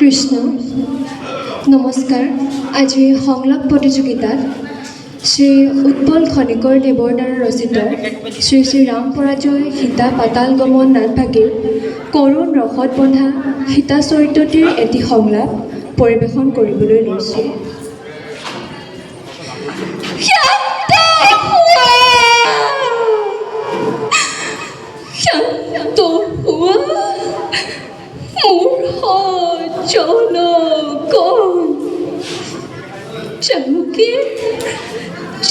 কৃষ্ণ নমস্কাৰ। আজি সংলাপ প্ৰতিযোগিতাত শ্ৰী উৎপল খনিকৰ দেৱৰ দ্বাৰা ৰচিত শ্ৰী শ্ৰী ৰাম পৰাজয় সীতা পাতাল গমন নাটভাগীৰ কৰুণ ৰসত বন্ধা সীতা চৰিত্ৰটিৰ এটি সংলাপ পৰিৱেশন কৰিবলৈ লৈছোঁ।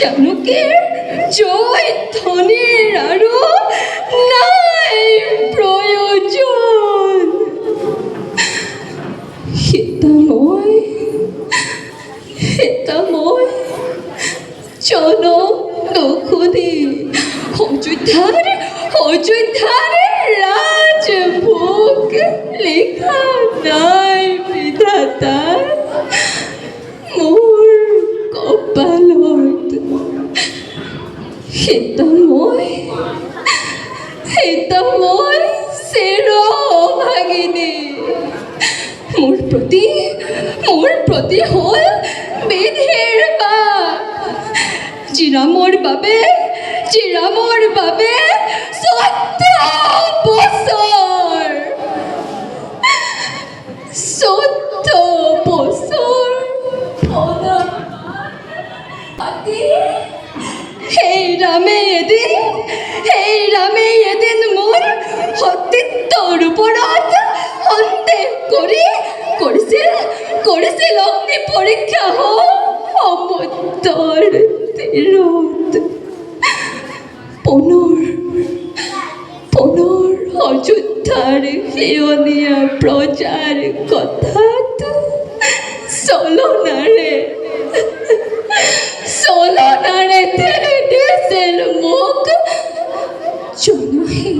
জানুকীৰ জয় ধ্বনিৰ আৰু নাই প্ৰয়োজন। সীতাময় জনক নুসুধি অযোধ্যাৰ ৰাজভোগ লিখা নাই বিধাতা মোৰ কপালত। সীতাময় চিৰ অভাগিনী মোৰ প্ৰতি হ'ল বিধিৰ বাট। যিৰামৰ বাবে 14 বছৰ সেই ৰামে এদিন মোৰ সতীত্বৰ ওপৰত সন্দেহ কৰিছিল অগ্নি পৰীক্ষা সমুদ্ৰৰ তীৰত। পুনৰ অযোধ্যাৰ সেৱনীয়া প্ৰজাৰ কথাত চলনাৰে ঠেলি দিছিল মোক জনহীন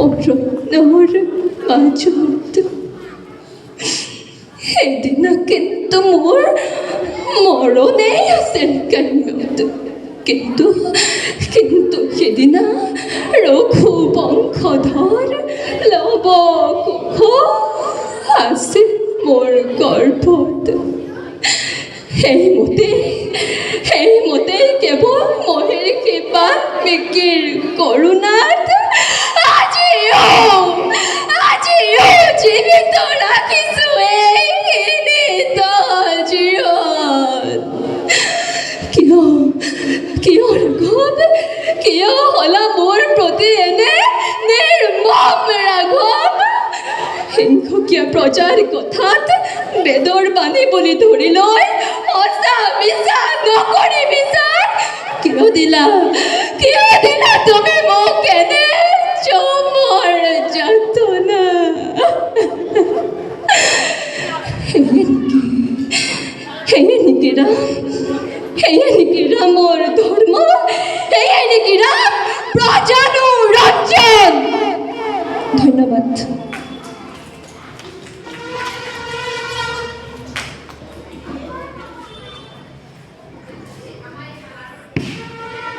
অৰণ্যৰ মাজত। সেইদিনা কিন্তু মোৰ মৰণেই আছিল কাম্যত। কিন্তু সেইদিনা ৰঘু বংশধৰ লৱ কুশ আছিল মোৰ গৰ্ভত। সেইমতেই কেৱল মহিৰ কৃপাত মিকিৰ কৰোণাত আজিও জীৱিত ৰাখিছো এই নিত জীৱন। কিয় ৰাঘৱ, কিয় হলা মোৰ প্ৰতি এনে নিৰ্মম ৰাঘৱ? হিংসুকীয়া প্ৰজাৰ কথাত বেদৰ বাণী বুলি ধৰি লৈ সঁচা মিছা নকৰি বিচাৰ কিয় দিলা তুমি মোক এনে চমৰ যাতনা? সেয়ে নেকি ৰামৰ ধৰ্ম? সেয়ে নেকি ৰাম প্ৰজানুৰঞ্জন? ধন্যবাদ।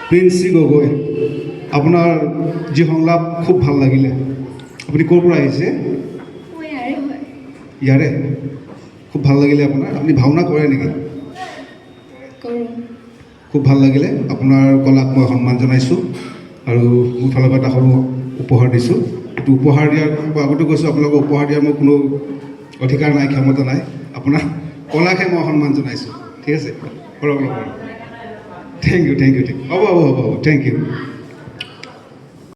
প্ৰিন্সি গগৈ, আপোনাৰ যি সংলাপ খুব ভাল লাগিলে। আপুনি ক'ৰ পৰা আহিছে? ইয়াৰে। খুব ভাল লাগিলে আপোনাৰ। আপুনি ভাওনা কৰে নেকি? খুব ভাল লাগিলে। আপোনাৰ কলাক মই সন্মান জনাইছোঁ আৰু মোৰ ফালৰ পৰা এটা সৰু উপহাৰ দিছোঁ। এইটো উপহাৰ দিয়াৰ আগতে কৈছোঁ আপোনালোকক উপহাৰ দিয়াৰ মোৰ কোনো অধিকাৰ নাই, ক্ষমতা নাই। আপোনাৰ কলাকহে মই সন্মান জনাইছোঁ। ঠিক আছে? Thank you. হ'ব থেংক ইউ।